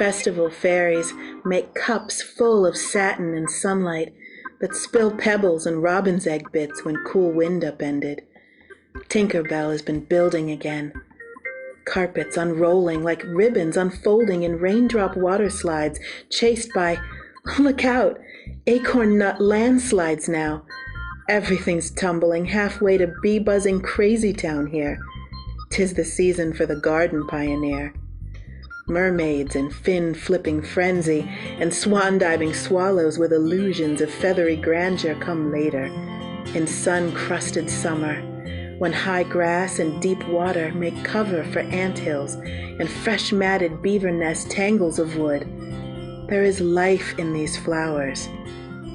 Festival fairies make cups full of satin and sunlight that spill pebbles and robin's egg bits when cool wind upended. Tinker Bell has been building again. Carpets unrolling like ribbons unfolding in raindrop water slides chased by, look out, acorn nut landslides now. Everything's tumbling halfway to bee-buzzing crazy town here. 'Tis the season for the garden pioneer. Mermaids in fin-flipping frenzy and swan-diving swallows with illusions of feathery grandeur come later, in sun-crusted summer, when high grass and deep water make cover for anthills and fresh-matted beaver nest tangles of wood. There is life in these flowers,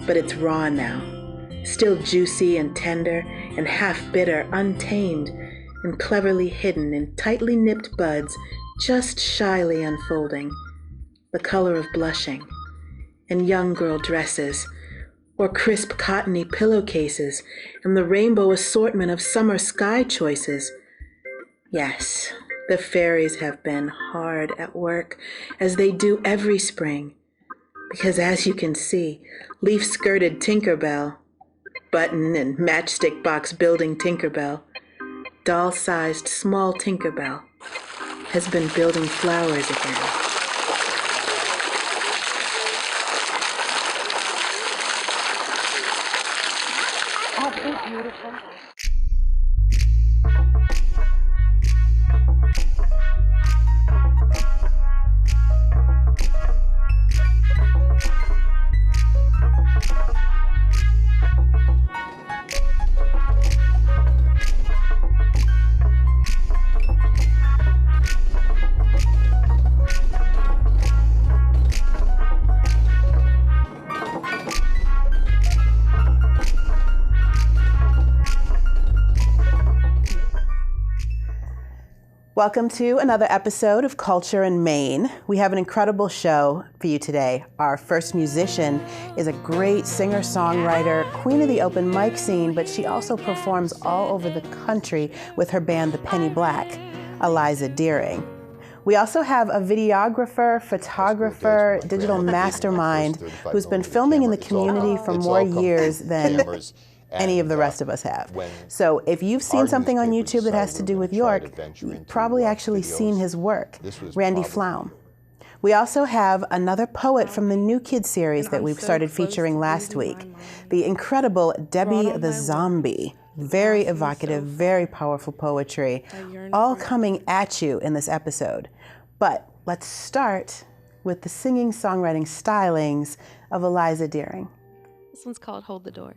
but it's raw now, still juicy and tender and half-bitter, untamed, and cleverly hidden in tightly nipped buds just shyly unfolding, the color of blushing, and young girl dresses, or crisp cottony pillowcases, and the rainbow assortment of summer sky choices. Yes, the fairies have been hard at work, as they do every spring, because as you can see, leaf-skirted Tinkerbell, button and matchstick box building Tinkerbell, doll-sized small Tinkerbell, has been building flowers again. Oh, so beautiful. Welcome to another episode of Culture in Maine. We have an incredible show for you today. Our first musician is a great singer-songwriter, queen of the open mic scene, but she also performs all over the country with her band, The Penny Black, Eliza Doering. We also have a videographer, photographer, digital mastermind who's been filming in the community for more years than any of the rest of us have. So if you've seen something on YouTube that has to do with York, you've probably actually seen his work, Randy Flaum. We also have another poet from the New Kids series that we've started featuring last week, the incredible Deby the Zombie. Very evocative, very powerful poetry, all coming at you in this episode. But let's start with the singing, songwriting stylings of Eliza Doering. This one's called Hold the Door.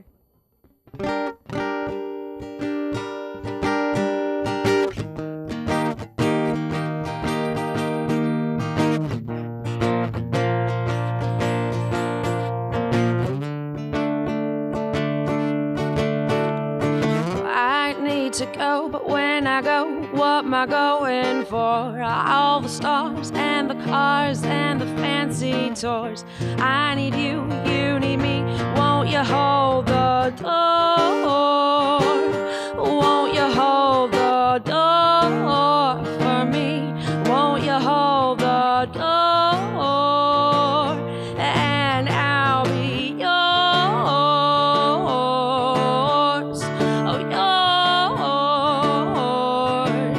I need to go, but when I go, what am I going for? All the stars and the cars and the fancy tours. I need you, you need me. Won't you hold the door? Won't you hold the door for me? Won't you hold the door? And I'll be yours, oh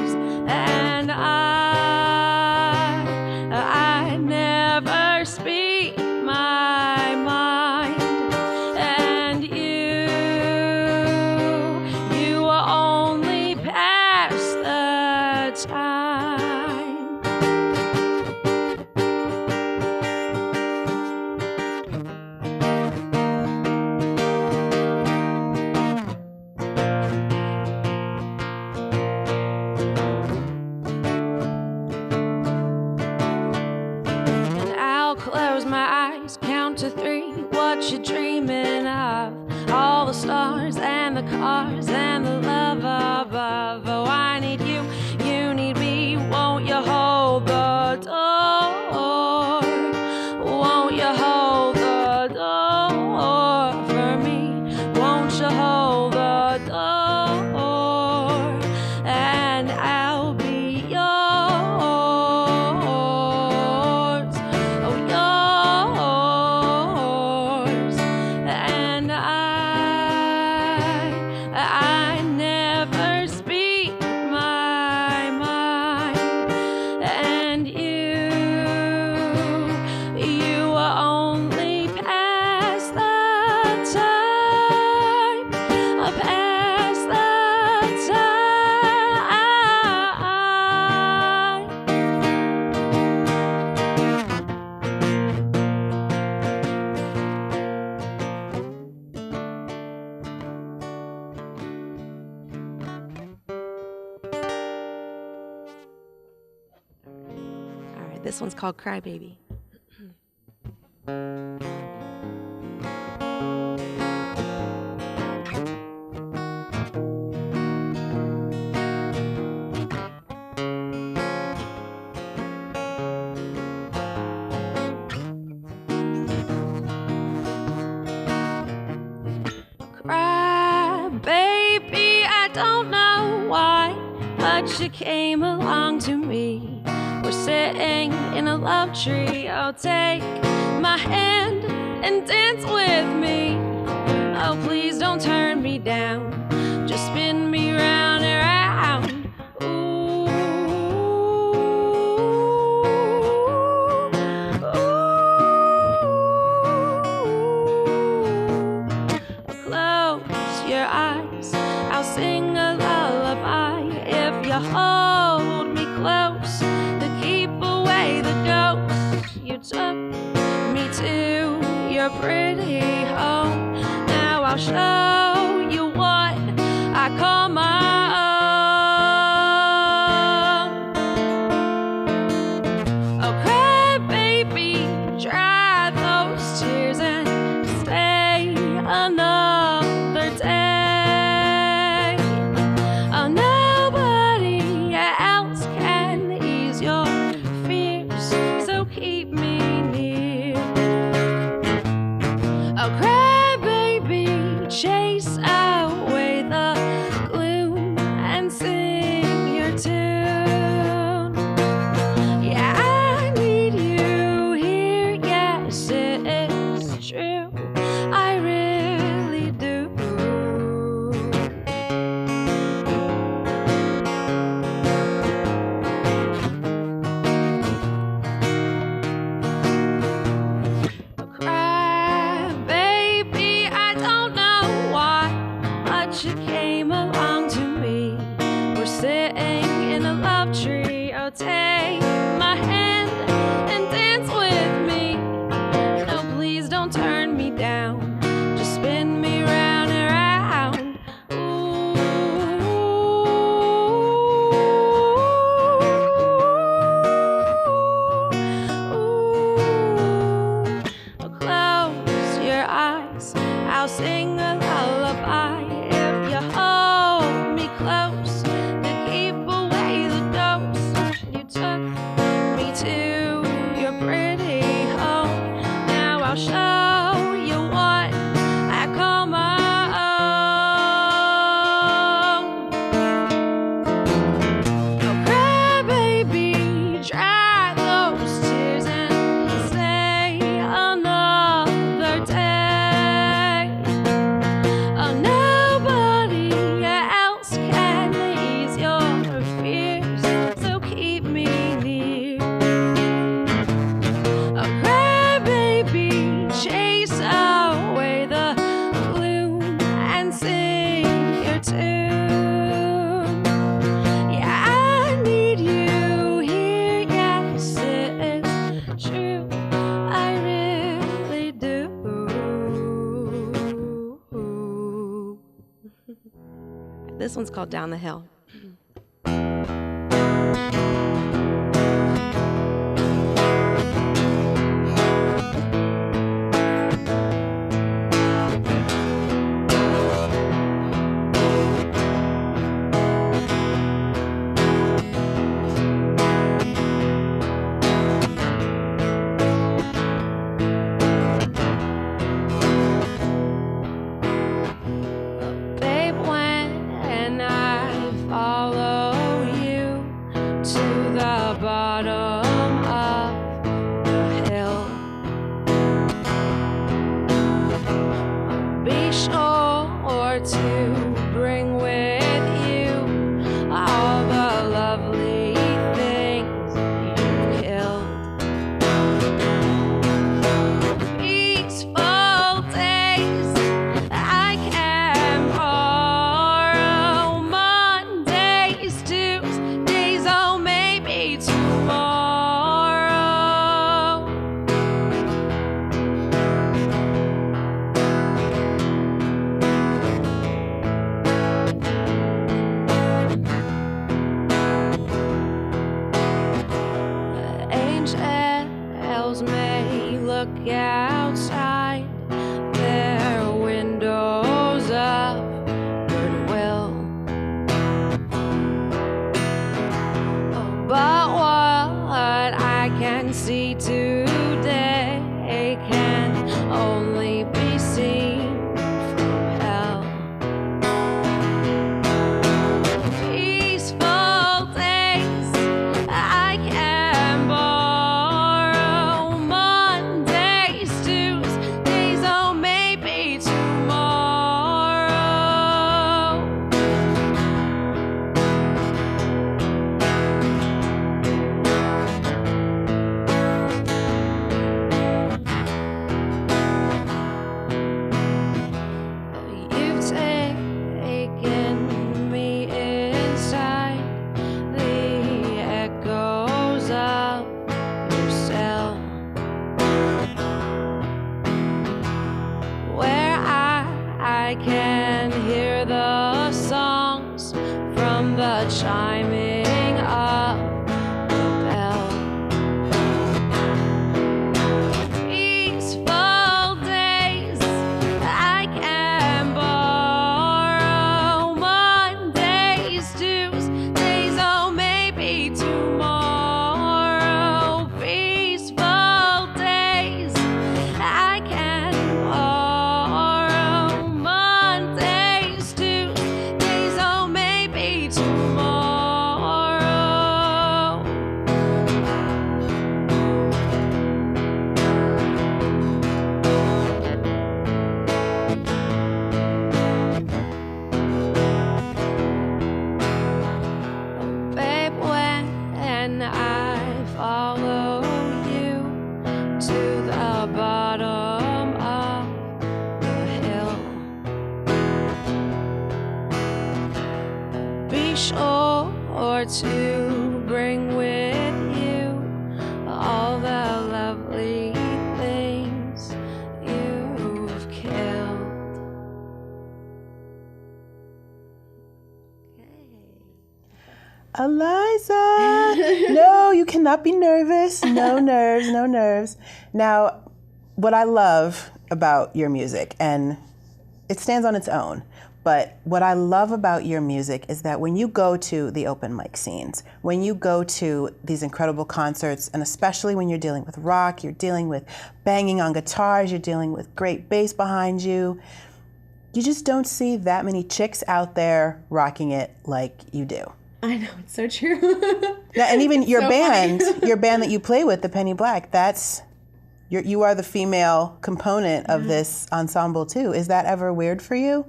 yours. And I never speak my mind. And you are only past the time. And I'll close my eyes, count to 3, what you dreaming of? All the stars and the cars and the love above. Oh, I need you, you need me. Won't you hold the door? Won't you hold the door for me? Won't you hold the door? And I'll be yours, This one's called Cry Baby. Cry, baby, I don't know why, but you came along to me. We're sitting in a love tree. Oh, take my hand and dance with me. Oh, please don't turn me down. Just spin me round and round. Ooh, ooh. Close your eyes, I'll sing a lullaby. If you hold me close, to keep away the ghosts. You took me to your pretty home. Now I'll show you what I call my own. Oh, cry, baby, dry those tears and stay another day. Oh, nobody else can ease your fears, so keep me near. Oh, cry, baby, chase away the gloom and sing your tune. Yeah, I need you here, yes, it is true, I really do. Cry, baby, I don't know why, but you came along to me. We're sitting in a love tree. Oh, take my hand and dance with me. No, please don't turn me down. Just spin me round and round. Ooh, ooh. Close your eyes, I'll sing a lullaby. If you hold me close, to keep away the ghosts. You took me to your pretty home. Now I'll show you what I call my own. Oh, cry, baby, dry those tears and stay another day. Oh, nobody else can ease your fears, so keep me near. Oh, cry, baby, chase away the gloom and sing your tune. Yeah, I need you here, yes, it is true, I really do. This one's called Down the Hill. Babe, when I look outside their windows of goodwill. But what I can see today can only be seen from hell. Peaceful days I can borrow, Mondays, Tuesdays, oh maybe tomorrow. You've taken me inside the echoes of your cell, where I can hear the songs from the chiming of the bell. Peaceful days I can borrow, Mondays, Tuesdays, oh maybe tomorrow. Peaceful days I can borrow, Mondays, Tuesdays, oh maybe tomorrow. Babe, when I follow you to the bottom of the hill, be sure to bring with you all the lovely things you've killed. Eliza! No, you cannot be nervous. No nerves, no nerves. Now, what I love about your music, and it stands on its own, but what I love about your music is that when you go to the open mic scenes, when you go to these incredible concerts, and especially when you're dealing with rock, you're dealing with banging on guitars, you're dealing with great bass behind you, you just don't see that many chicks out there rocking it like you do. I know, it's so true. Yeah, and even your so band, funny. your band that you play with, the Penny Black, you are the female component of this ensemble too. Is that ever weird for you?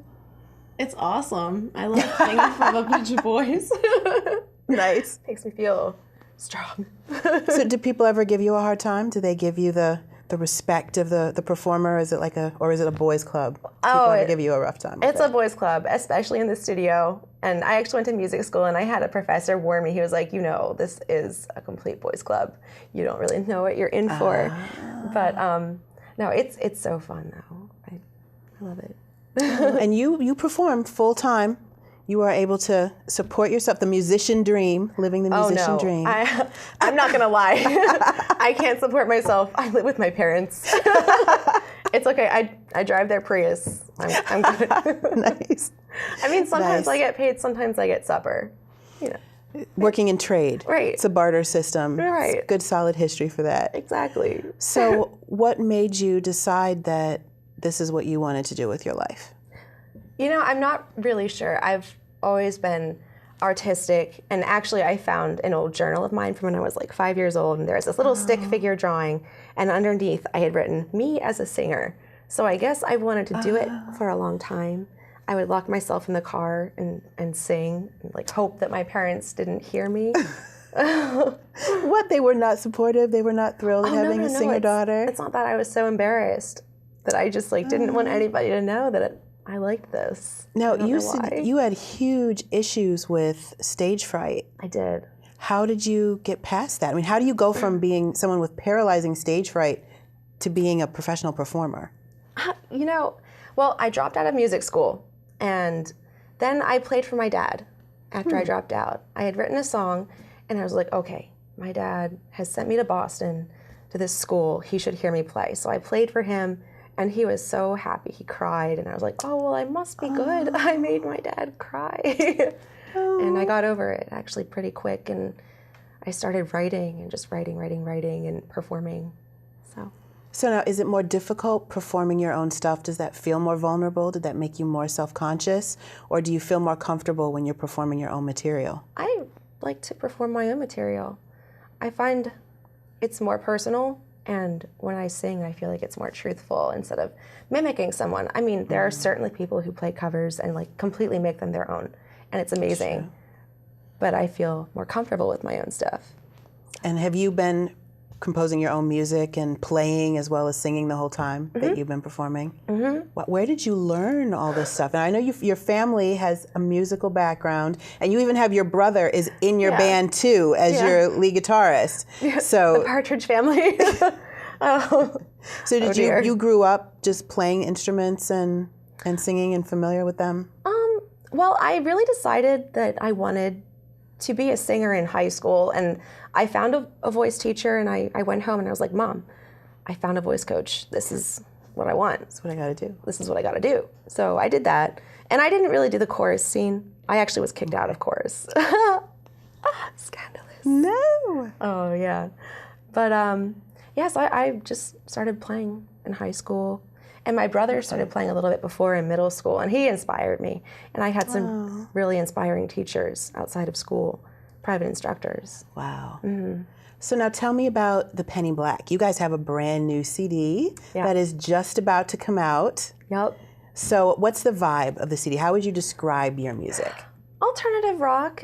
It's awesome. I love playing from a bunch of boys. Nice. Makes me feel strong. So do people ever give you a hard time? Do they give you the respect of the performer? Is it or is it a boys club? People ever give you a rough time? It's a boys club, especially in the studio. And I actually went to music school, and I had a professor warn me. He was like, this is a complete boys club. You don't really know what you're in for. But no, it's so fun though. I love it. And you perform full time. You are able to support yourself, the musician dream, living the musician dream. I'm not gonna lie. I can't support myself. I live with my parents. It's okay. I drive their Prius. I'm good. Nice. I mean, sometimes Nice. I get paid, sometimes I get supper. Working in trade. Right. It's a barter system. Right. It's good, solid history for that. Exactly. So what made you decide that this is what you wanted to do with your life? I'm not really sure. I've always been artistic, and actually I found an old journal of mine from when I was like 5 years old, and there was this little stick figure drawing, and underneath I had written, me as a singer. So I guess I wanted to do it for a long time. I would lock myself in the car and sing, and like hope that my parents didn't hear me. What, they were not supportive? They were not thrilled at having a singer daughter? It's not that. I was so embarrassed that I just didn't want anybody to know that I liked this. Now, I don't you know said why. you had huge issues with stage fright. I did. How did you get past that? I mean, how do you go from being someone with paralyzing stage fright to being a professional performer? Well, I dropped out of music school, and then I played for my dad after I dropped out. I had written a song, and I was like, okay, my dad has sent me to Boston to this school, he should hear me play. So I played for him, and he was so happy. He cried, and I was like, oh, well, I must be good. I made my dad cry. And I got over it actually pretty quick, and I started writing and just writing and performing. So now, is it more difficult performing your own stuff? Does that feel more vulnerable? Did that make you more self-conscious? Or do you feel more comfortable when you're performing your own material? I like to perform my own material. I find it's more personal, and when I sing, I feel like it's more truthful instead of mimicking someone. I mean, there are certainly people who play covers and like completely make them their own, and it's amazing. But I feel more comfortable with my own stuff. And have you been composing your own music and playing as well as singing the whole time that you've been performing? Where did you learn all this stuff? And I know your family has a musical background, and you even have your brother is in your band too as your lead guitarist. So the Partridge Family. So did you grew up just playing instruments and singing and familiar with them? Well, I really decided that I wanted to be a singer in high school, and I found a voice teacher, and I went home and I was like, Mom, I found a voice coach. This is what I want. That's what I gotta do. This is what I gotta do. So I did that, and I didn't really do the chorus scene. I actually was kicked out of chorus. Scandalous. No. Oh yeah, but so I just started playing in high school. And my brother started playing a little bit before in middle school, and he inspired me. And I had some really inspiring teachers outside of school, private instructors. Wow. So now tell me about the Penny Black. You guys have a brand new CD that is just about to come out. Yep. So what's the vibe of the CD? How would you describe your music? Alternative rock.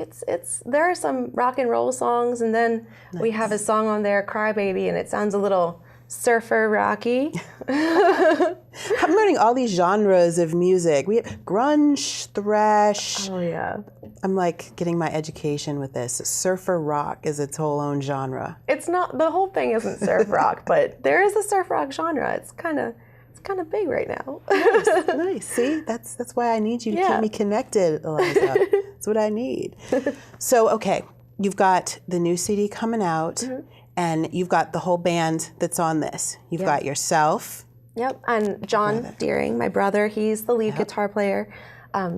There are some rock and roll songs, and then we have a song on there, Cry Baby, and it sounds a little surfer rocky. I'm learning all these genres of music. We have grunge, thrash. Oh yeah. I'm like getting my education with this. Surfer rock is its whole own genre. It's not, the whole thing isn't surf rock, but there is a surf rock genre. It's kind of big right now. Nice. See, that's why I need you to keep me connected, Eliza. That's what I need. So okay, you've got the new CD coming out. And you've got the whole band that's on this. You've got yourself. Yep, and John Doering, my brother, he's the lead guitar player.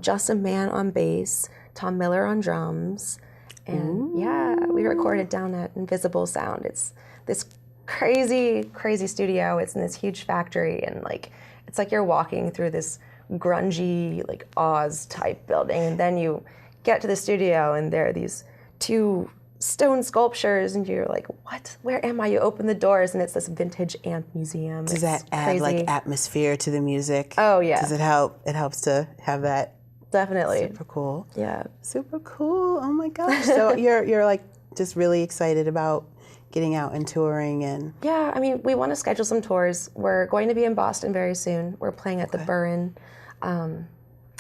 Justin Mann on bass, Tom Miller on drums. And we recorded down at Invisible Sound. It's this crazy, crazy studio. It's in this huge factory, and it's like you're walking through this grungy, like Oz type building. And then you get to the studio, and there are these two stone sculptures, and you're like, what? Where am I? You open the doors, and it's this vintage amp museum. Does that add like atmosphere to the music? Oh yeah. Does it help? It helps to have that. Definitely. Super cool. Yeah. Super cool. Oh my gosh. So you're like just really excited about getting out and touring and. Yeah, I mean, we want to schedule some tours. We're going to be in Boston very soon. We're playing at the Burren, and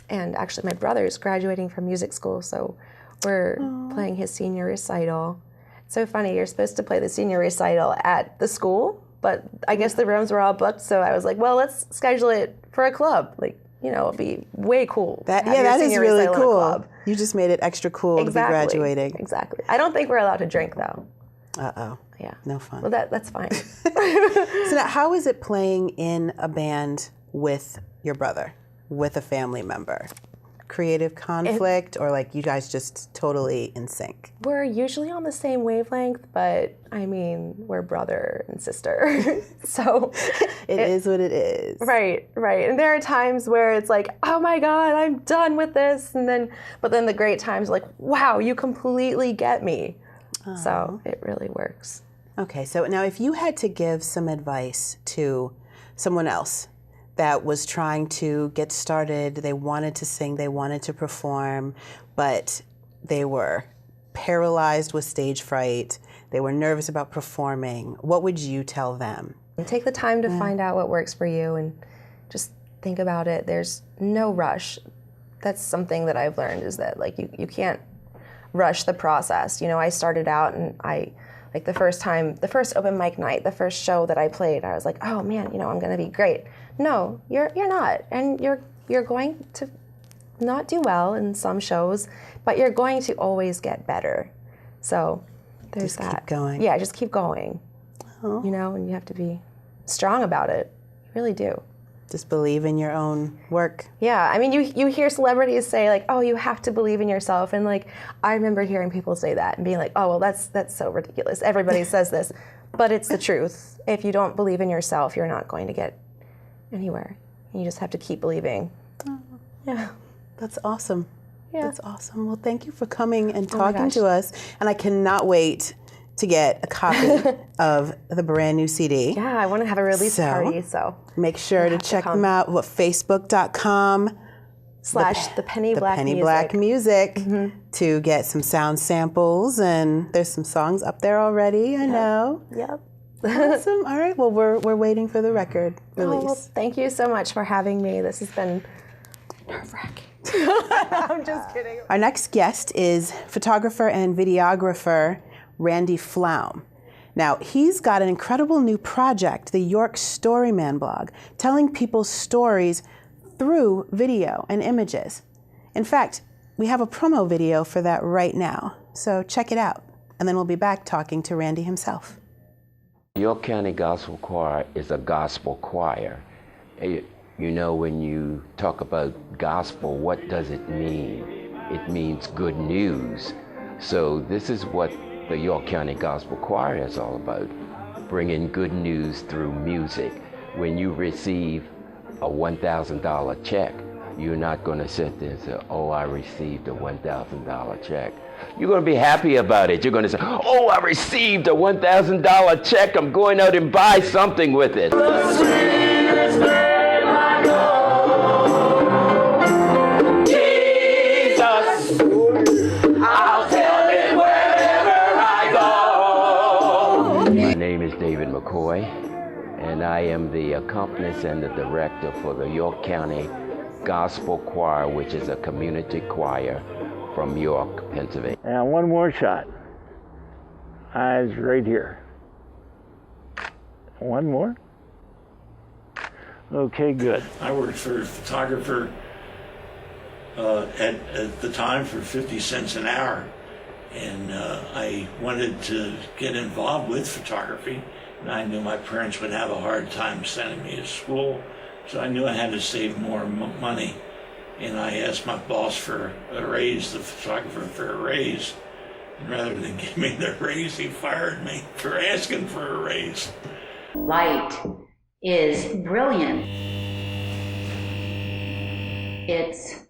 actually my brother's graduating from music school, so we're playing his senior recital. It's so funny, you're supposed to play the senior recital at the school, but I guess the rooms were all booked, so I was like, well, let's schedule it for a club. It'll be way cool. That is really cool. You just made it extra cool to be graduating. Exactly. I don't think we're allowed to drink, though. Uh-oh. Yeah. No fun. Well, that's fine. So now, how is it playing in a band with your brother, with a family member? Creative conflict, or like you guys just totally in sync? We're usually on the same wavelength, but I mean, we're brother and sister. So it is what it is. Right. And there are times where it's like, oh my God, I'm done with this. But then the great times like, wow, you completely get me. So it really works. Okay, so now if you had to give some advice to someone else that was trying to get started, they wanted to sing, they wanted to perform, but they were paralyzed with stage fright, they were nervous about performing, what would you tell them? And take the time to find out what works for you and just think about it. There's no rush. That's something that I've learned, is that you can't rush the process. I started out, and the first open mic night, the first show that I played, I was like, oh man, I'm gonna be great. No, you're not, and you're going to not do well in some shows, but you're going to always get better. So there's just keep going. Yeah, just keep going. you know, and you have to be strong about it. You really do. Just believe in your own work. Yeah, I mean, you hear celebrities say like, oh, you have to believe in yourself. And like, I remember hearing people say that and being like, oh, well, that's so ridiculous. Everybody says this, but it's the truth. If you don't believe in yourself, you're not going to get anywhere. You just have to keep believing. Oh, yeah. That's awesome. Yeah. That's awesome. Well, thank you for coming and talking to us. And I cannot wait to get a copy of the brand new CD. Yeah, I want to have a release party, so make sure to check them out. Facebook.com/the Penny Black Music to get some sound samples, and there's some songs up there already. I know. Yep. Awesome. All right. Well, we're waiting for the record release. Oh, well, thank you so much for having me. This has been nerve-wracking. I'm just kidding. Our next guest is photographer and videographer Randy Flaum. Now, he's got an incredible new project, the York Storyman blog, telling people's stories through video and images. In fact, we have a promo video for that right now, so check it out, and then we'll be back talking to Randy himself. York County Gospel Choir is a gospel choir. You know, when you talk about gospel, what does it mean? It means good news. So this is what the York County Gospel Choir is all about, bringing good news through music. When you receive a $1,000 check, you're not going to sit there and say, oh, I received a $1,000 check. You're going to be happy about it. You're going to say, oh, I received a $1,000 check. I'm going out and buy something with it. The sweetest name I know, Jesus, I'll tell it wherever I go. My name is David McCoy, and I am the accompanist and the director for the York County Gospel Choir, which is a community choir from York, Pennsylvania. And one more shot. Eyes right here. One more. Okay, good. I worked for a photographer at the time for 50 cents an hour. And I wanted to get involved with photography. And I knew my parents would have a hard time sending me to school. So I knew I had to save more money. And I asked my boss for a raise, the photographer for a raise. And rather than give me the raise, he fired me for asking for a raise. Light is brilliant. It's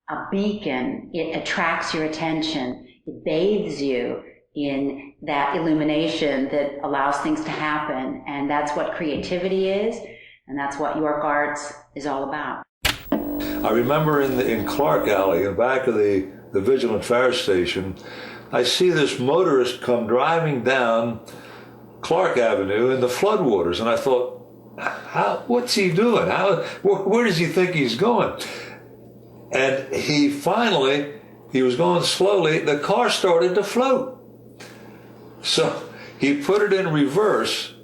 a beacon. It attracts your attention. It bathes you in that illumination that allows things to happen. And that's what creativity is. And that's what YORKARTS is all about. I remember in Clark Alley, in the back of the Vigilant Fire Station, I see this motorist come driving down Clark Avenue in the floodwaters, and I thought, what's he doing? Where does he think he's going? And he was going slowly, the car started to float. So he put it in reverse,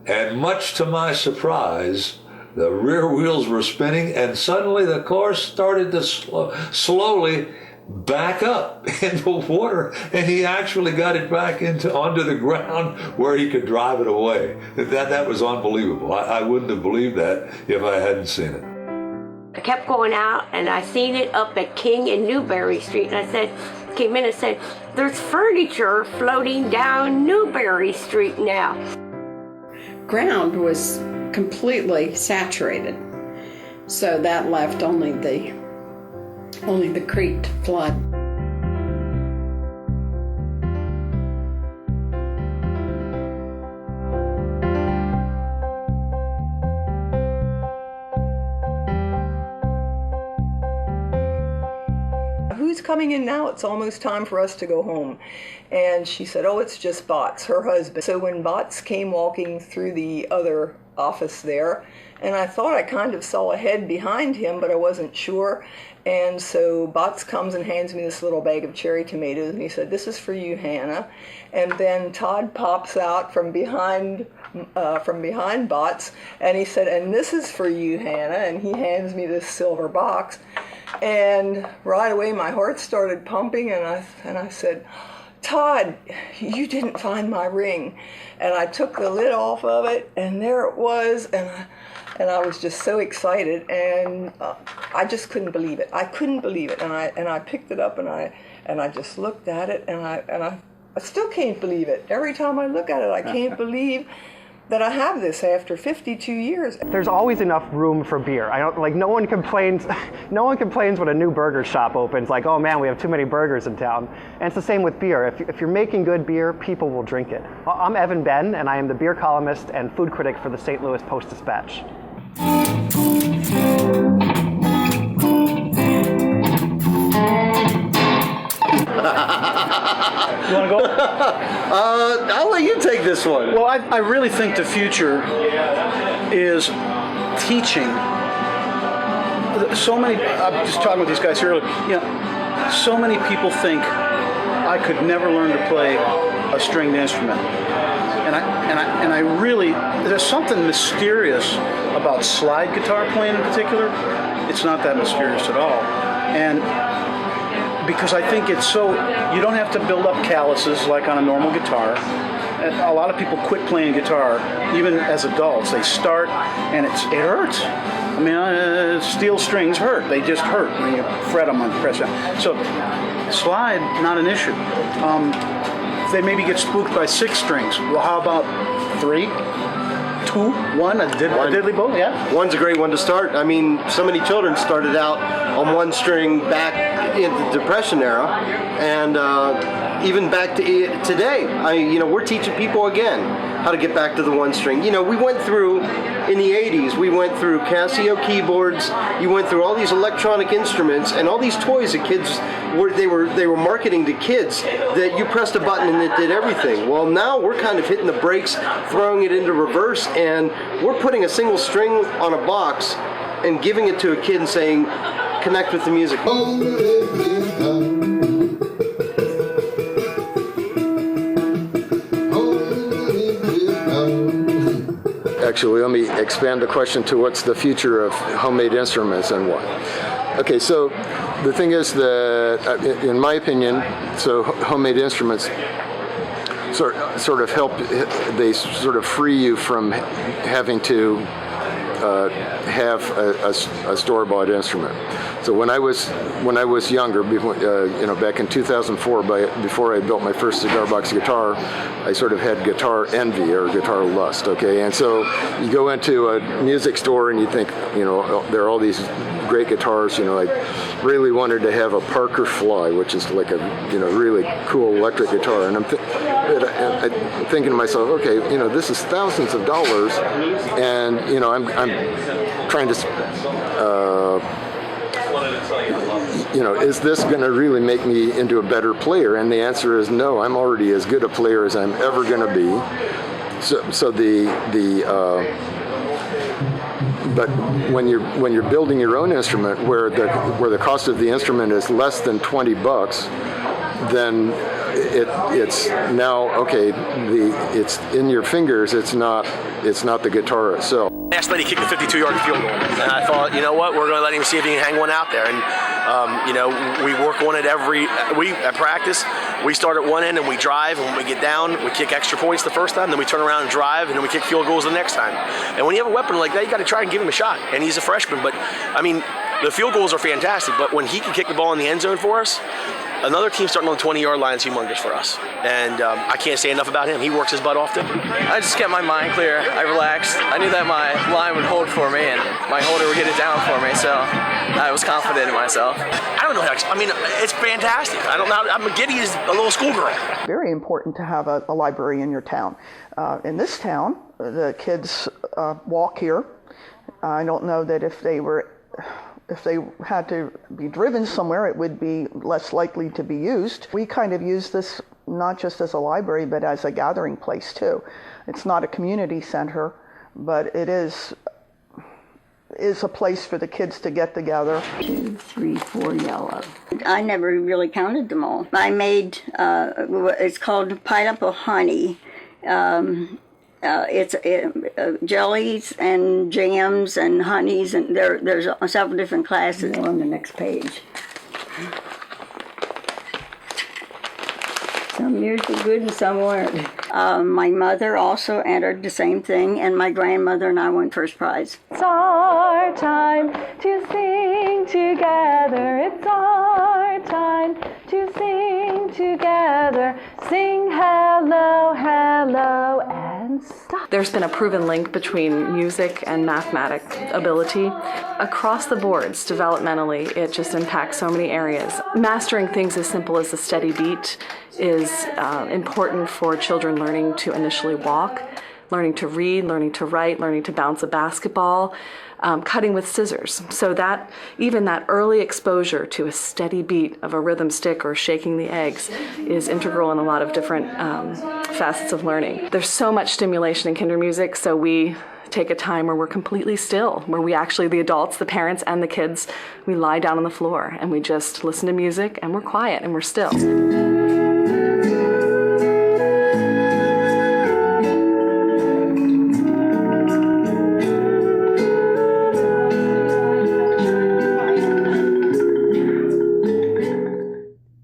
and much to my surprise, the rear wheels were spinning, and suddenly the car started to slowly back up into water, and he actually got it back onto the ground where he could drive it away. That was unbelievable. I wouldn't have believed that if I hadn't seen it. I kept going out, and I seen it up at King and Newberry Street, and I came in and said, there's furniture floating down Newberry Street now. Ground was completely saturated, so that left only the creek to flood. Who's coming in now? It's almost time for us to go home. And she said, oh, it's just Bots, her husband. So when Bots came walking through the other office there, and I thought I kind of saw a head behind him, but I wasn't sure. And so Bots comes and hands me this little bag of cherry tomatoes, and he said, this is for you, Hannah. And then Todd pops out from behind Bots, and he said, and this is for you, Hannah. And he hands me this silver box. And right away my heart started pumping, and I said, Todd, you didn't find my ring. And I took the lid off of it, and there it was, and I was just so excited, and I just couldn't believe it. I couldn't believe it, and I picked it up, and I just looked at it, and I still can't believe it. Every time I look at it, I can't believe that I have this after 52 years. There's always enough room for beer. No one complains when a new burger shop opens, like, oh man, we have too many burgers in town. And it's the same with beer. If you're making good beer, people will drink it. I'm Evan Ben, and I am the beer columnist and food critic for the St. Louis Post-Dispatch. You want to go? I'll let you take this one. Well, I really think the future is teaching. So many, I'm just talking with these guys here earlier, so many people think I could never learn to play a stringed instrument. And I really, there's something mysterious about slide guitar playing in particular. It's not that mysterious at all. And because I think it's so, you don't have to build up calluses like on a normal guitar. And a lot of people quit playing guitar, even as adults. They start and it hurts. I mean, steel strings hurt. They just hurt when you fret them and press them. So slide, not an issue. They maybe get spooked by 6 strings. Well, how about 3? 2, 1, a diddly bow, yeah? One's a great one to start. I mean, so many children started out on 1 string back in the Depression era, and even back to today. We're teaching people again how to get back to the 1 string. We went through, in the 80s, we went through Casio keyboards, you went through all these electronic instruments and all these toys that kids they were marketing to kids that you pressed a button and it did everything. Well, now we're kind of hitting the brakes, throwing it into reverse, and we're putting a single string on a box and giving it to a kid and saying, connect with the music. Actually, let me expand the question to what's the future of homemade instruments and what. Okay, so the thing is that, in my opinion, so homemade instruments sort of help, they sort of free you from having to have a store-bought instrument. So when I was younger, back in 2004, before I built my first cigar box guitar, I sort of had guitar envy or guitar lust. Okay, and so you go into a music store and you think, there are all these great guitars. I really wanted to have a Parker Fly, which is like a really cool electric guitar, and I'm thinking to myself, okay, this is thousands of dollars, and I'm trying to. Is this going to really make me into a better player? And the answer is no. I'm already as good a player as I'm ever going to be. But when you're building your own instrument, where the cost of the instrument is less than $20, then it's now okay. It's in your fingers. It's not the guitar itself. I asked Letty to kick the 52-yard field goal, and I thought, we're going to let him see if he can hang one out there. And we work on it every week at practice. We start at one end and we drive, and when we get down, we kick extra points the first time, then we turn around and drive, and then we kick field goals the next time. And when you have a weapon like that, you got to try and give him a shot. And he's a freshman, but the field goals are fantastic. But when he can kick the ball in the end zone for us, another team starting on the 20-yard line is humongous for us. And I can't say enough about him. He works his butt off too. I just kept my mind clear. I relaxed. I knew that my line would hold for me and my holder would get it down for me, so I was confident in myself. I don't know how to, it's fantastic. I don't know. I'm giddy as a little schoolgirl. Very important to have a library in your town. In this town, the kids walk here. I don't know that if they had to be driven somewhere, it would be less likely to be used. We kind of use this not just as a library, but as a gathering place too. It's not a community center, but it is a place for the kids to get together. 2, 3, 4 yellow. I never really counted them all. I made, it's called Pineapple Honey. It's jellies and jams and honeys, and there's several different classes. On the next page. Some music good and some weren't. My mother also entered the same thing, and my grandmother and I won first prize. It's our time to sing together. It's our time to sing together. Sing hello, hello, and stop. There's been a proven link between music and mathematic ability. Across the boards, developmentally, it just impacts so many areas. Mastering things as simple as a steady beat is important for children learning to initially walk, learning to read, learning to write, learning to bounce a basketball, cutting with scissors. So that even that early exposure to a steady beat of a rhythm stick or shaking the eggs is integral in a lot of different facets of learning. There's so much stimulation in kinder music, so we take a time where we're completely still, where we actually, the adults, the parents, and the kids, we lie down on the floor and we just listen to music and we're quiet and we're still.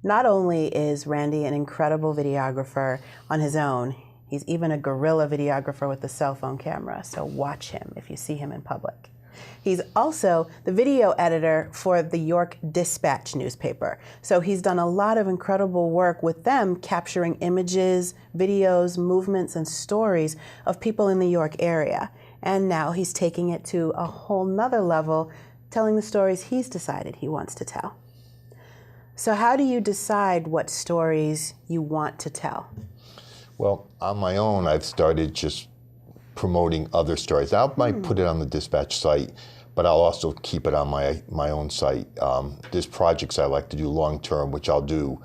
Not only is Randy an incredible videographer on his own, he's even a guerrilla videographer with a cell phone camera, so watch him if you see him in public. He's also the video editor for the York Dispatch newspaper, so he's done a lot of incredible work with them capturing images, videos, movements, and stories of people in the York area. And now he's taking it to a whole nother level, telling the stories he's decided he wants to tell. So how do you decide what stories you want to tell? Well, on my own, I've started just promoting other stories. I might put it on the Dispatch site, but I'll also keep it on my own site. There's projects I like to do long term, which I'll do,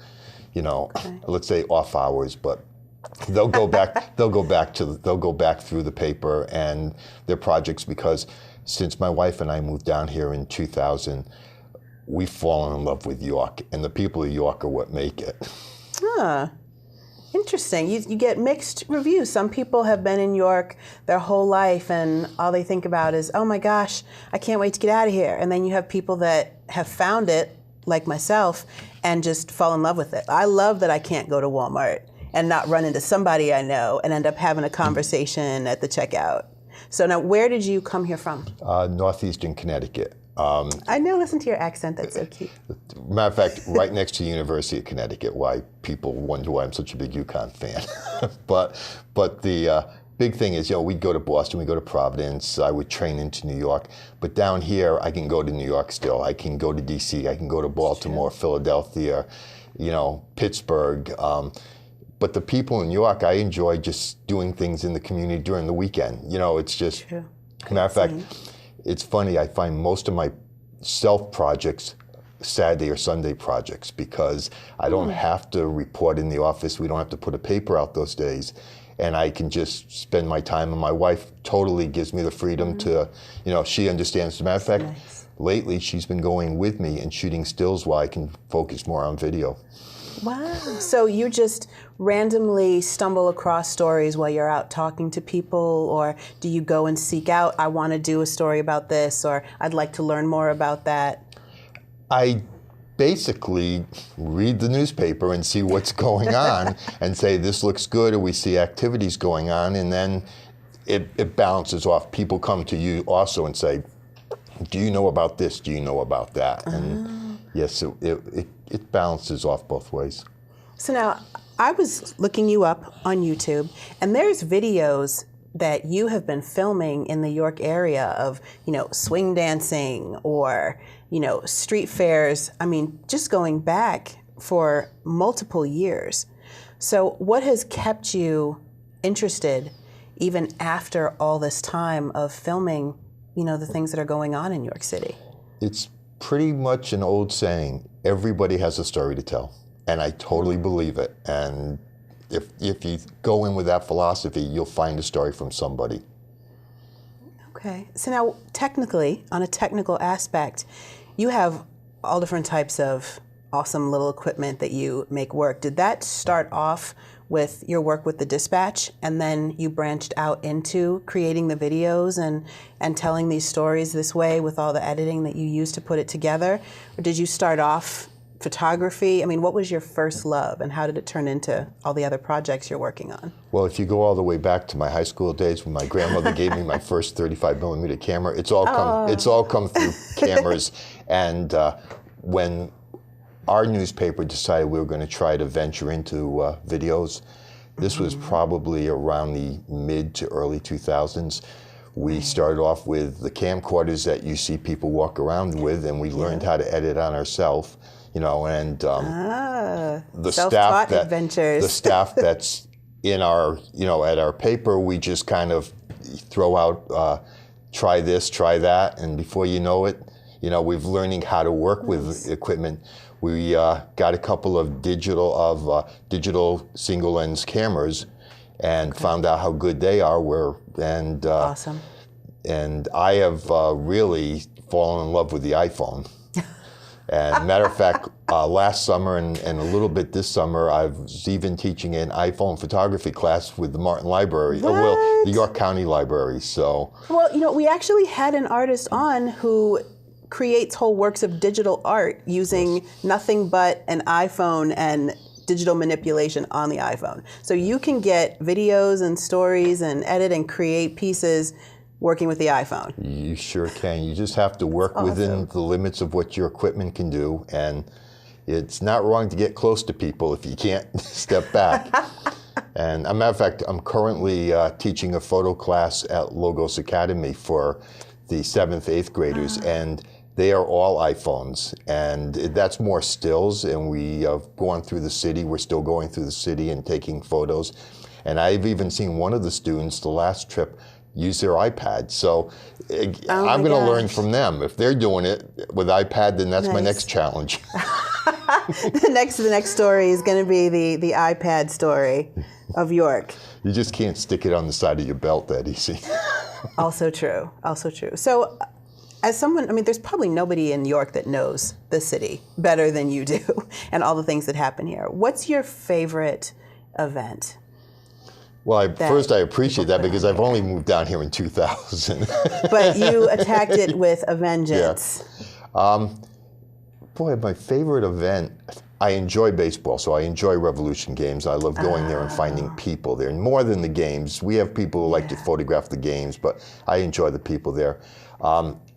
let's say off hours, but they'll go back. they'll go back through the paper and their projects, because since my wife and I moved down here in 2000. We've fallen in love with York, and the people of York are what make it. Huh. Interesting. You get mixed reviews. Some people have been in York their whole life, and all they think about is, oh my gosh, I can't wait to get out of here. And then you have people that have found it, like myself, and just fall in love with it. I love that I can't go to Walmart and not run into somebody I know and end up having a conversation at the checkout. So now, where did you come here from? Northeastern Connecticut. I know, listen to your accent, that's so cute. Matter of fact, right next to the University of Connecticut, why people wonder why I'm such a big UConn fan. but the big thing is, we'd go to Boston, we'd go to Providence, I would train into New York, but down here, I can go to New York still. I can go to DC, I can go to Baltimore, Philadelphia, Pittsburgh. But the people in New York, I enjoy just doing things in the community during the weekend. It's just, matter of fact, it's funny, I find most of my self-projects Saturday or Sunday projects, because I don't have to report in the office. We don't have to put a paper out those days. And I can just spend my time, and my wife totally gives me the freedom to, she understands. As a matter of fact, lately she's been going with me and shooting stills while I can focus more on video. Wow. So you just randomly stumble across stories while you're out talking to people, or do you go and seek out, I want to do a story about this, or I'd like to learn more about that? I basically read the newspaper and see what's going on and say, this looks good, or we see activities going on, and then it balances off. People come to you also and say, do you know about this? Do you know about that? And yes, it balances off both ways. So now, I was looking you up on YouTube, and there's videos that you have been filming in the York area of, swing dancing or, street fairs. I mean, just going back for multiple years. So what has kept you interested even after all this time of filming, the things that are going on in New York City? It's pretty much an old saying, everybody has a story to tell. And I totally believe it. And if you go in with that philosophy, you'll find a story from somebody. Okay. So now, technically, on a technical aspect, you have all different types of awesome little equipment that you make work. Did that start off with your work with the Dispatch, and then you branched out into creating the videos and telling these stories this way with all the editing that you use to put it together? Or did you start off photography? I mean, what was your first love, and how did it turn into all the other projects you're working on? Well, if you go all the way back to my high school days when my grandmother gave me my first 35mm camera, it's all come through cameras. And when our newspaper decided we were going to try to venture into videos, this was probably around the mid to early 2000s. We started off with the camcorders that you see people walk around with, and we learned how to edit on ourselves, you know, and the staff the staff that's in our, you know, at our paper, we just kind of throw out, try this, try that, and before you know it, you know, we've learning how to work with equipment. We got a couple of digital single lens cameras, and found out how good they are. Awesome. And I have really fallen in love with the iPhone. And matter of fact, last summer and a little bit this summer, I was even teaching an iPhone photography class with the Martin Library, the York County Library. So. Well, you know, we actually had an artist on who creates whole works of digital art using nothing but an iPhone and digital manipulation on the iPhone. So you can get videos and stories and edit and create pieces working with the iPhone. You sure can. You just have to work within the limits of what your equipment can do, and it's not wrong to get close to people if you can't step back. And as a matter of fact, I'm currently teaching a photo class at Logos Academy for the 7th, 8th graders, and they are all iPhones, and that's more stills, and we have gone through the city. We're still going through the city and taking photos. And I've even seen one of the students, the last trip, use their iPad. So I'm going to learn from them. If they're doing it with iPad, then that's my next challenge. The next story is going to be the iPad story of York. You just can't stick it on the side of your belt that easy. Also true. Also true. So, as someone, I mean, there's probably nobody in York that knows the city better than you do and all the things that happen here. What's your favorite event? Well, first I appreciate that because I've only moved down here in 2000. But you attacked it with a vengeance. Yeah. Boy, my favorite event, I enjoy baseball, so I enjoy Revolution games. I love going there and finding people there. And more than the games, we have people who like to photograph the games, but I enjoy the people there.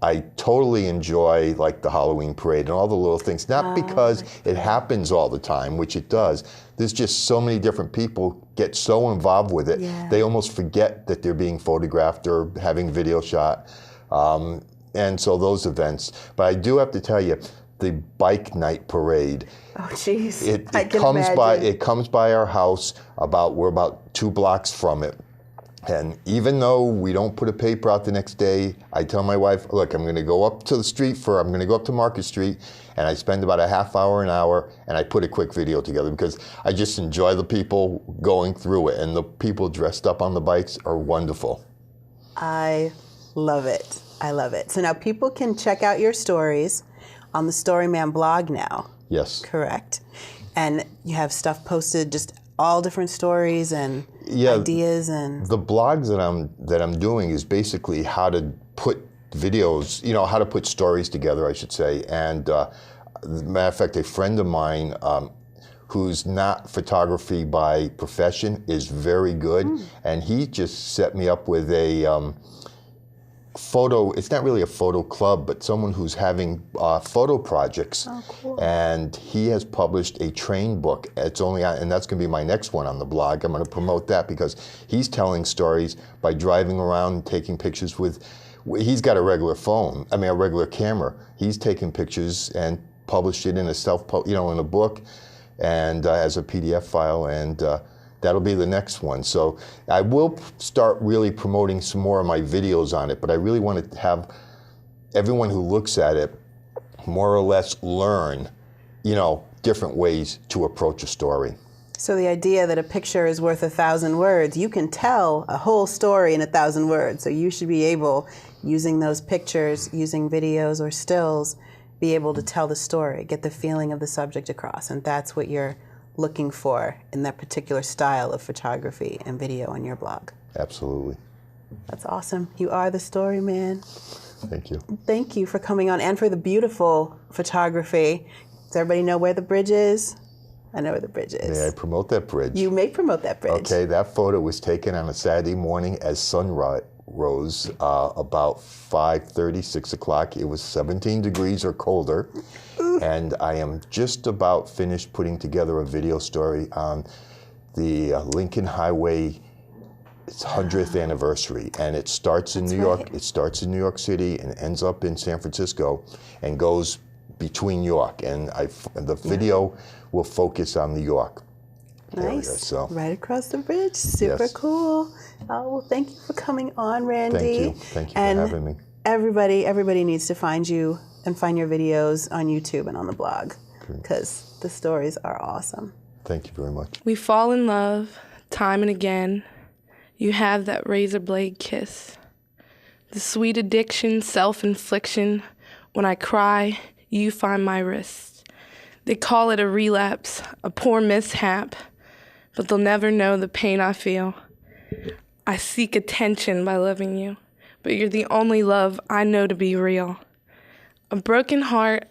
I totally enjoy like the Halloween parade and all the little things, not because it happens all the time, which it does. There's just so many different people get so involved with it, they almost forget that they're being photographed or having video shot. And so those events. But I do have to tell you, the bike night parade. Oh, jeez. It comes by our house. We're about 2 blocks from it. And even though we don't put a paper out the next day, I tell my wife, look, I'm going to go up to the street I'm going to go up to Market Street, and I spend about a half hour, an hour, and I put a quick video together because I just enjoy the people going through it, and the people dressed up on the bikes are wonderful. I love it. I love it. So now people can check out your stories on the Storyman blog now. Yes. Correct. And you have stuff posted, just all different stories and ideas and the blogs that I'm doing is basically how to put videos, you know, how to put stories together, I should say. And as a matter of fact, a friend of mine who's not photography by profession is very good, and he just set me up with a photo. It's not really a photo club, but someone who's having photo projects. Oh, cool. And he has published a train book. It's only on, and that's going to be my next one on the blog. I'm going to promote that because he's telling stories by driving around and taking pictures with. He's got a regular phone. I mean, a regular camera. He's taking pictures and published it in a in a book, and as a PDF file, and that'll be the next one. So I will start really promoting some more of my videos on it, but I really want to have everyone who looks at it more or less learn, different ways to approach a story. So the idea that a picture is worth 1,000 words, you can tell a whole story in 1,000 words. So you should be able, using those pictures, using videos or stills, be able to tell the story, get the feeling of the subject across. And that's what you're looking for in that particular style of photography and video on your blog. Absolutely. That's awesome. You are the story man. Thank you. Thank you for coming on and for the beautiful photography. Does everybody know where the bridge is? I know where the bridge is. May I promote that bridge? You may promote that bridge. Okay, that photo was taken on a Saturday morning as sun rose about 5:30, 6 o'clock. It was 17 degrees or colder. And I am just about finished putting together a video story on the Lincoln Highway 100th anniversary, and it starts in New York. It starts in New York City and ends up in San Francisco, and goes between York. And the video will focus on the York area. Nice. So right across the bridge. Super cool. Oh, well, thank you for coming on, Randy. Thank you. Thank you for having me. Everybody needs to find you and find your videos on YouTube and on the blog, because the stories are awesome. Thank you very much. We fall in love time and again. You have that razor blade kiss. The sweet addiction, self-infliction. When I cry, you find my wrist. They call it a relapse, a poor mishap, but they'll never know the pain I feel. I seek attention by loving you, but you're the only love I know to be real. A broken heart,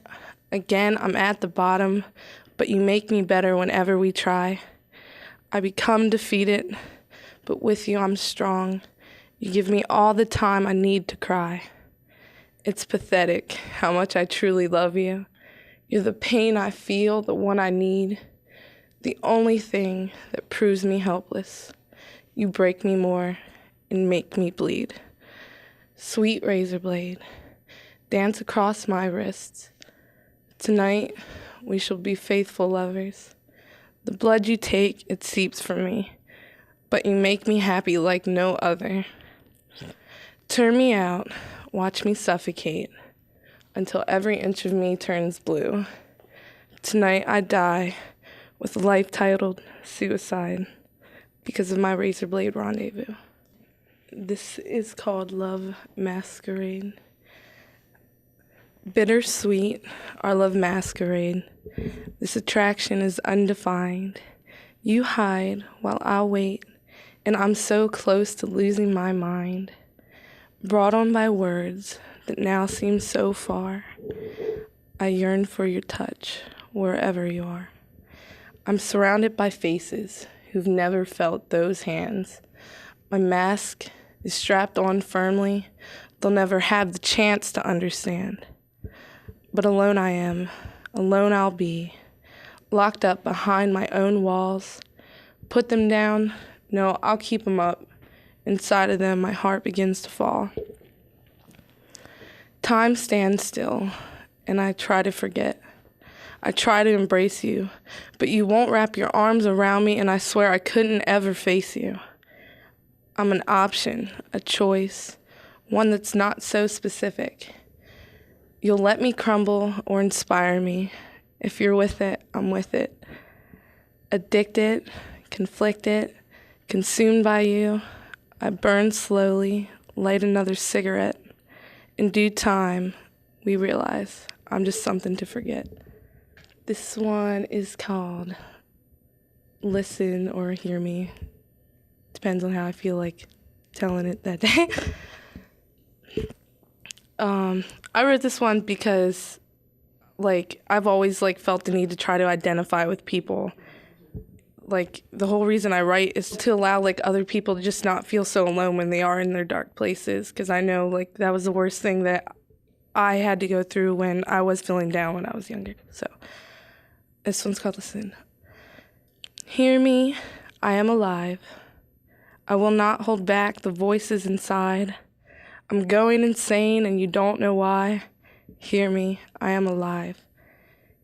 again, I'm at the bottom, but you make me better whenever we try. I become defeated, but with you I'm strong. You give me all the time I need to cry. It's pathetic how much I truly love you. You're the pain I feel, the one I need, the only thing that proves me helpless. You break me more and make me bleed. Sweet razor blade, dance across my wrists. Tonight, we shall be faithful lovers. The blood you take, it seeps from me, but you make me happy like no other. Turn me out, watch me suffocate, until every inch of me turns blue. Tonight I die with a life titled Suicide because of my razor blade rendezvous. This is called Love Masquerade. Bittersweet, our love masquerade. This attraction is undefined. You hide while I wait, and I'm so close to losing my mind. Brought on by words that now seem so far, I yearn for your touch wherever you are. I'm surrounded by faces who've never felt those hands. My mask is strapped on firmly. They'll never have the chance to understand. But alone I am, alone I'll be, locked up behind my own walls. Put them down? No, I'll keep them up. Inside of them, my heart begins to fall. Time stands still, and I try to forget. I try to embrace you, but you won't wrap your arms around me, and I swear I couldn't ever face you. I'm an option, a choice, one that's not so specific. You'll let me crumble or inspire me. If you're with it, I'm with it. Addicted, conflicted, consumed by you, I burn slowly, light another cigarette. In due time, we realize I'm just something to forget. This one is called Listen or Hear Me. Depends on how I feel like telling it that day. I wrote this one because, I've always, felt the need to try to identify with people. The whole reason I write is to allow, other people to just not feel so alone when they are in their dark places, because I know, that was the worst thing that I had to go through when I was feeling down when I was younger. So, this one's called Listen. Hear me, I am alive. I will not hold back the voices inside. I'm going insane and you don't know why. Hear me, I am alive.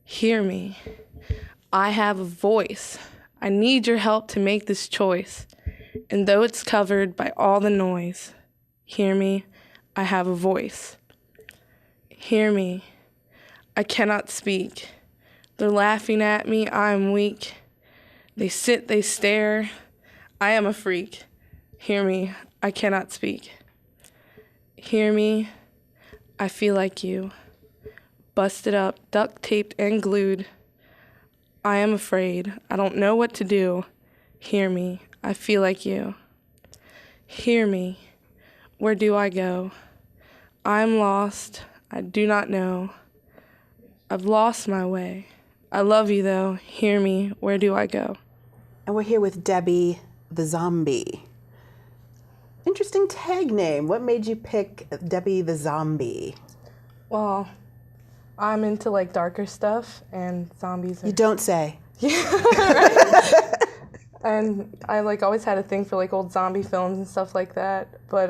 Hear me, I have a voice. I need your help to make this choice. And though it's covered by all the noise, hear me, I have a voice. Hear me, I cannot speak. They're laughing at me, I am weak. They sit, they stare, I am a freak. Hear me, I cannot speak. Hear me, I feel like you. Busted up, duct taped and glued. I am afraid, I don't know what to do. Hear me, I feel like you. Hear me, where do I go? I am lost, I do not know. I've lost my way, I love you though. Hear me. Where do I go? And we're here with Deby the Zombie. Interesting tag name. What made you pick Deby the Zombie? Well, I'm into like darker stuff, and zombies are... You don't say. Yeah. And I like always had a thing for like old zombie films and stuff like that. But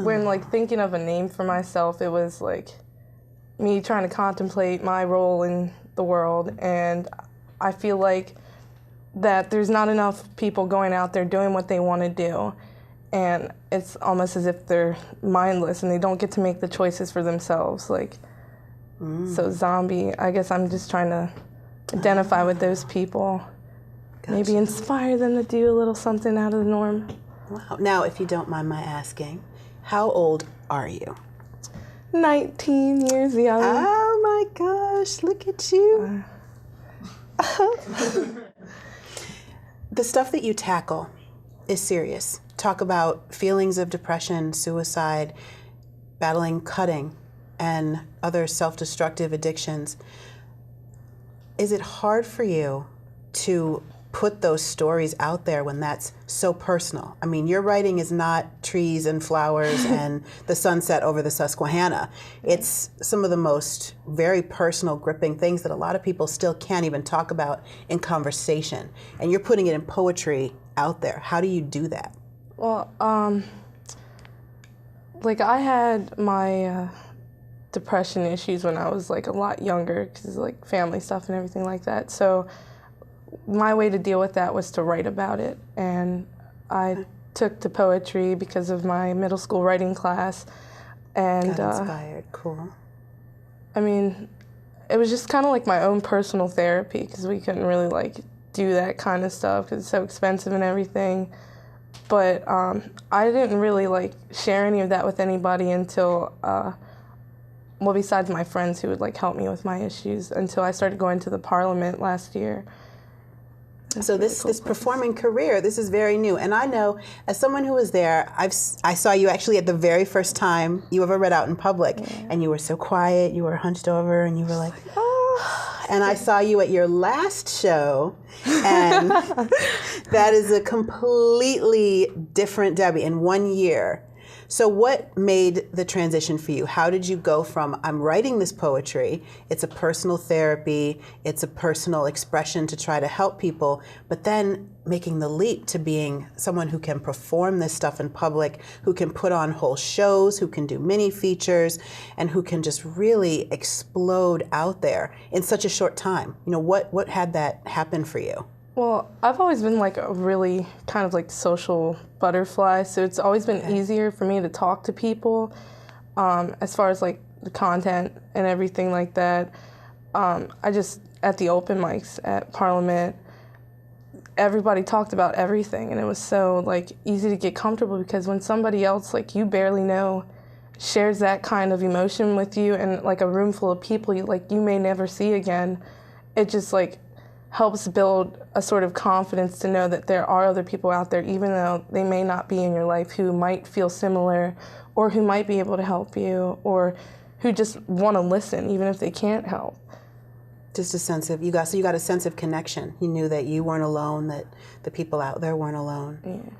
when like thinking of a name for myself, it was like me trying to contemplate my role in the world. And I feel like that there's not enough people going out there doing what they want to do. And it's almost as if they're mindless and they don't get to make the choices for themselves. Like, so zombie, I guess I'm just trying to identify with those people. Gotcha. Maybe inspire them to do a little something out of the norm. Wow. Now, if you don't mind my asking, how old are you? 19 years young. Oh my gosh, look at you. The stuff that you tackle is serious. Talk about feelings of depression, suicide, battling cutting, and other self-destructive addictions. Is it hard for you to put those stories out there when that's so personal? I mean, your writing is not trees and flowers and the sunset over the Susquehanna. It's some of the most very personal, gripping things that a lot of people still can't even talk about in conversation. And you're putting it in poetry out there. How do you do that? Well, like I had my depression issues when I was like a lot younger because like family stuff and everything like that. So my way to deal with that was to write about it. And I took to poetry because of my middle school writing class. And got inspired, cool. I mean, it was just kind of like my own personal therapy because we couldn't really like do that kind of stuff because it's so expensive and everything. But I didn't really like share any of that with anybody until, well, besides my friends who would like help me with my issues, until I started going to the Parliament last year. So this performing career, this is very new. And I know, as someone who was there, I saw you actually at the very first time you ever read out in public. Yeah. And you were so quiet, you were hunched over, and you were like, oh. And I saw you at your last show, and that is a completely different Deby in 1 year. So what made the transition for you? How did you go from, I'm writing this poetry, it's a personal therapy, it's a personal expression to try to help people, but then making the leap to being someone who can perform this stuff in public, who can put on whole shows, who can do mini features, and who can just really explode out there in such a short time? You know, what had that happen for you? Well, I've always been like a really kind of like social butterfly, so it's always been easier for me to talk to people as far as like the content and everything like that. I just, at the open mics at Parliament, everybody talked about everything, and it was so like easy to get comfortable because when somebody else like you barely know shares that kind of emotion with you and like a room full of people you may never see again, it just like helps build a sort of confidence to know that there are other people out there, even though they may not be in your life, who might feel similar or who might be able to help you or who just want to listen, even if they can't help. Just a sense of, you got a sense of connection. You knew that you weren't alone, that the people out there weren't alone. Yeah.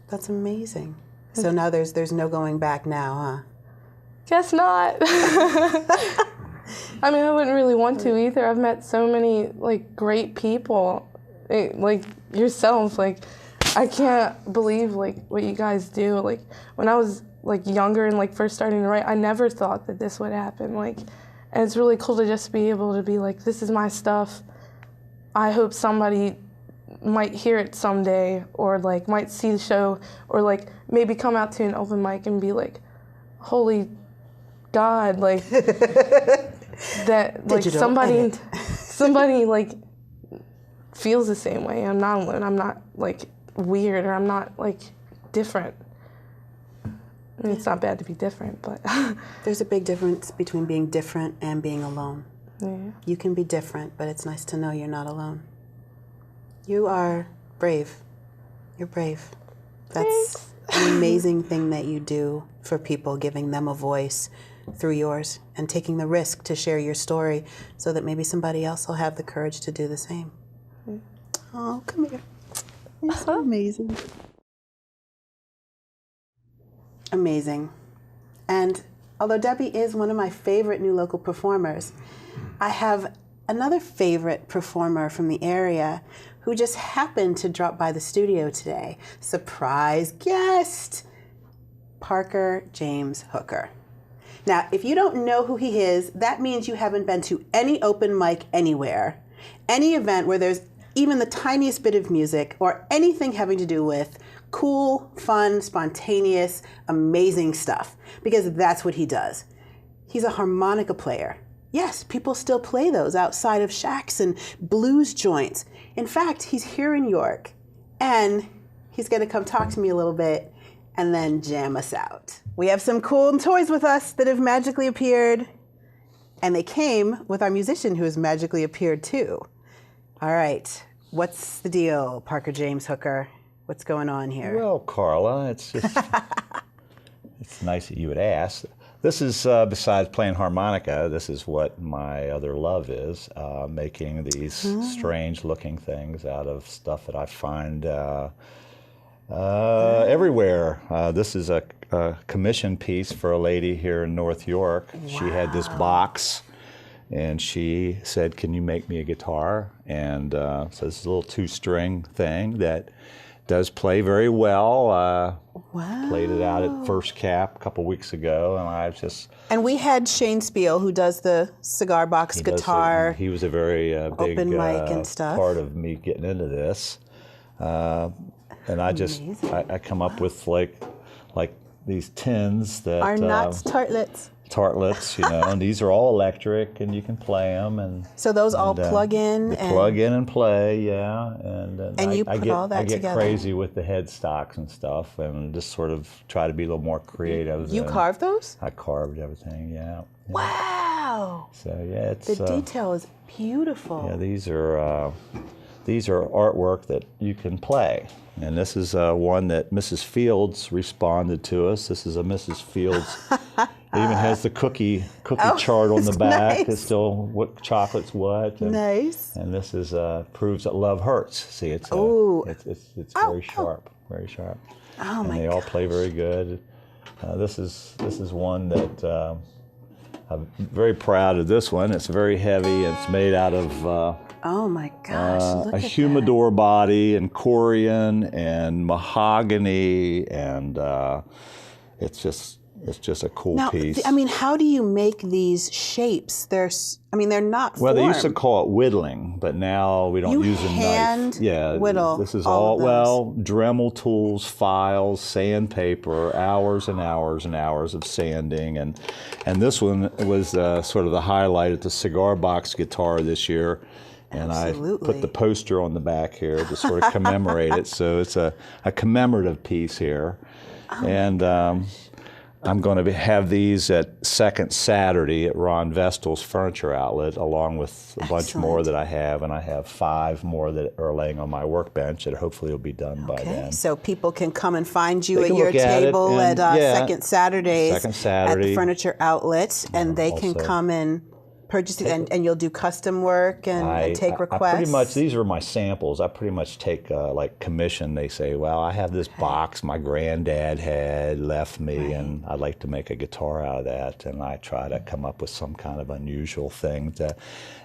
That's amazing. So now there's no going back now, huh? Guess not. I mean, I wouldn't really want to either. I've met so many like great people, like yourself. Like, I can't believe like what you guys do. Like, when I was like younger and like first starting to write, I never thought that this would happen. Like, and it's really cool to just be able to be like, this is my stuff. I hope somebody might hear it someday, or like might see the show, or like maybe come out to an open mic and be like, holy God, like that, like somebody like feels the same way. I'm not alone. I'm not like weird, or I'm not like different. I mean, it's not bad to be different, but there's a big difference between being different and being alone. Yeah. You can be different, but it's nice to know you're not alone. You are brave. You're brave. That's an amazing thing that you do for people, giving them a voice through yours and taking the risk to share your story so that maybe somebody else will have the courage to do the same. Oh, come here. You're so amazing. Amazing. And although Deby is one of my favorite new local performers, I have another favorite performer from the area who just happened to drop by the studio today. Surprise guest, Parker James Hooker. Now, if you don't know who he is, that means you haven't been to any open mic anywhere, any event where there's even the tiniest bit of music or anything having to do with cool, fun, spontaneous, amazing stuff, because that's what he does. He's a harmonica player. Yes, people still play those outside of shacks and blues joints. In fact, he's here in York, and he's going to come talk to me a little bit and then jam us out. We have some cool toys with us that have magically appeared, and they came with our musician who has magically appeared too. All right, what's the deal, Parker James Hooker? What's going on here? Well, Carla, it's just it's nice that you would ask. This is, besides playing harmonica, this is what my other love is, making these strange-looking things out of stuff that I find everywhere. This is a commission piece for a lady here in North York. Wow. She had this box, and she said, "Can you make me a guitar?" And so this is a little two-string thing that does play very well. Wow. Played it out at First Cap a couple weeks ago, and I just... And we had Shane Speal, who does the cigar box guitar. He was a very big open mic and stuff. Part of me getting into this. And I just, I come up with like these tins that... Are not tartlets. Tartlets, you know, and these are all electric, and you can play them. And so those all plug in? Plug in and play, yeah. And you put all that together? I get crazy with the headstocks and stuff, and just sort of try to be a little more creative. You carved those? I carved everything, yeah. Wow! So yeah, it's... The detail is beautiful. Yeah, these are artwork that you can play. And this is one that Mrs. Fields responded to us. This is a Mrs. Fields. It even has the cookie chart on the back. Nice. It's still what chocolate's what. And, nice. And this is proves that love hurts. See, it's very sharp, very sharp. Oh and they all play very good. This is one that I'm very proud of. This one. It's very heavy. It's made out of. Oh my gosh, look a at humidor body and corian and mahogany, and it's just a cool piece. I mean, how do you make these shapes? They're not Well, formed. they used to call it whittling, but now we don't use a knife. Yeah, whittle this is all Dremel tools, files, sandpaper, hours and hours and hours of sanding, and this one was sort of the highlight at the cigar box guitar this year. And Absolutely. I put the poster on the back here to sort of commemorate it. So it's a commemorative piece here. Oh, and I'm going to have these at Second Saturday at Ron Vestal's Furniture Outlet, along with a bunch more that I have. And I have 5 more that are laying on my workbench that hopefully will be done by then. So people can come and find you They at can your look at it table and, at yeah, Second Saturdays Second Saturday. at the Furniture Outlet, and they can come and purchase it, and you'll do custom work and take requests? I pretty much, these are my samples. I pretty much take like commission. They say, well, I have this box my granddad had left me, and I'd like to make a guitar out of that. And I try to come up with some kind of unusual thing.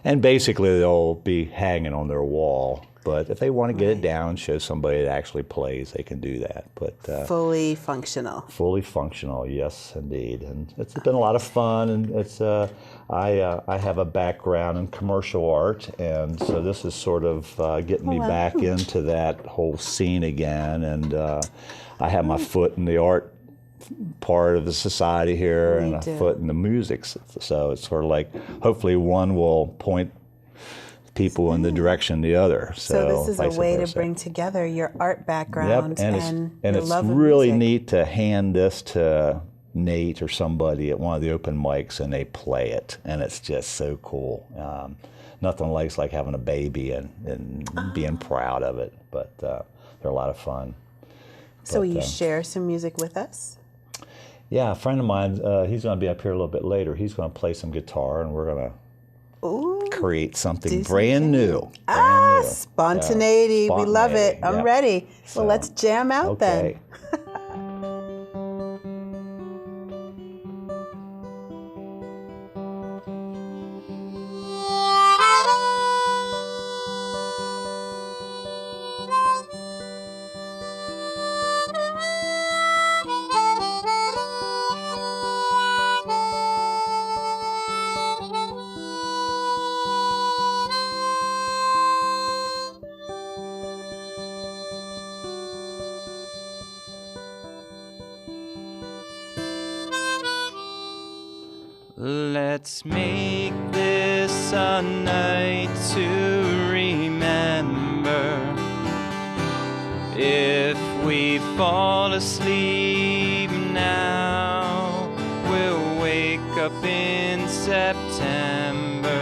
And basically they'll be hanging on their wall. But if they want to get it down and show somebody that actually plays, they can do that. But fully functional. Fully functional, yes, indeed. And it's been a lot of fun. And it's I have a background in commercial art, and so this is sort of getting me back into that whole scene again. And I have my foot in the art part of the society here, and a foot in the music. So it's sort of like, hopefully one will point people in the direction of the other. So this is a way to bring together your art background and your it's love of really music. neat to hand this to Nate or somebody at one of the open mics, and they play it, and it's just so cool. Nothing like having a baby and being proud of it, but they're a lot of fun. So will you share some music with us? Yeah, a friend of mine, he's going to be up here a little bit later. He's going to play some guitar, and we're going to create something brand new. Spontaneity. We love it. I'm ready. So, well, let's jam out then. Let's make this a night to remember. If we fall asleep now, we'll wake up in September.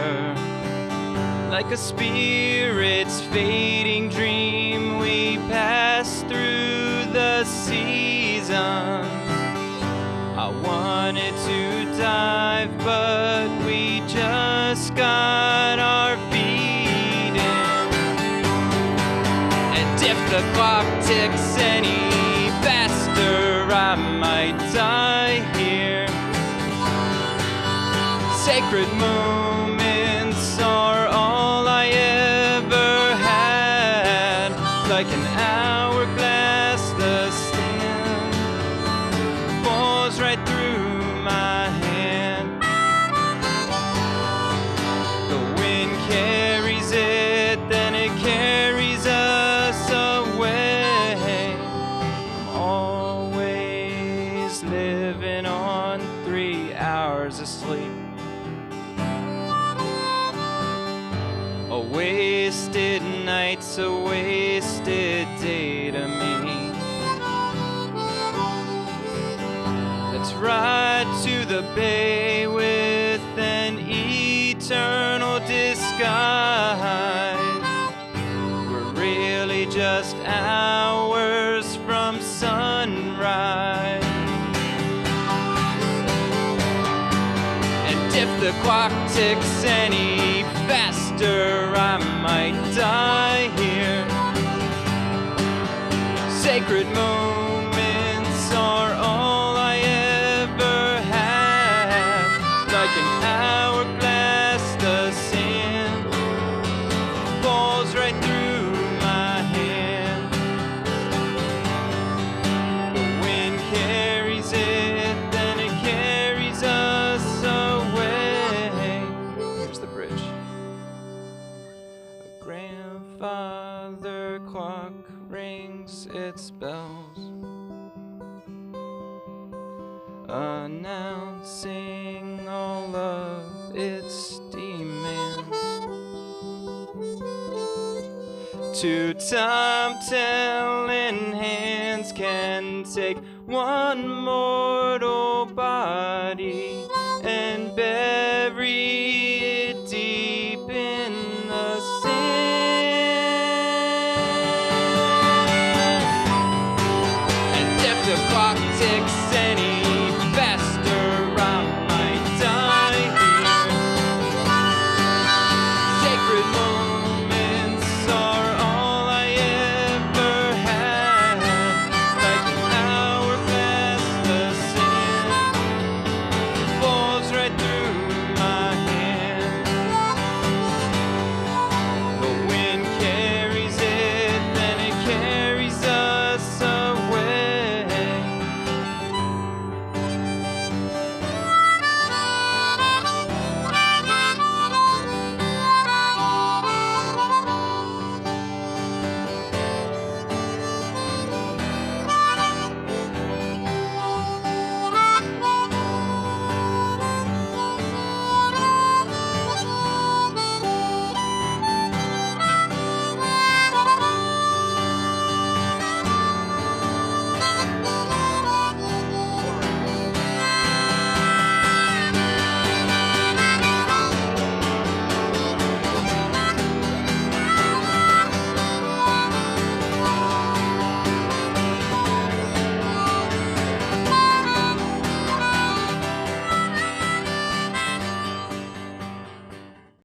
Like a spirit's fading dream, we pass through the seasons. I wanted to dive, but we just got our feet in. And if the clock ticks any faster, I might die here. Sacred moments are all I ever had. Like an hourglass, the sand falls right through my hand. The wind carries it, then it carries us away. I'm always living on 3 hours of sleep. A wasted night's a wasted day to me. Let's ride to the bay with an eternal disguise. We're really just hours from sunrise. And if the clock ticks any faster, I might die here. Sacred moments are all I ever had. Like an hourglass, the sand falls right through my hand. The wind carries it, then it carries us away. Here's the bridge. A grandfather clock rings its bells, announcing all of its demands. Two time-telling hands can take one mortal body and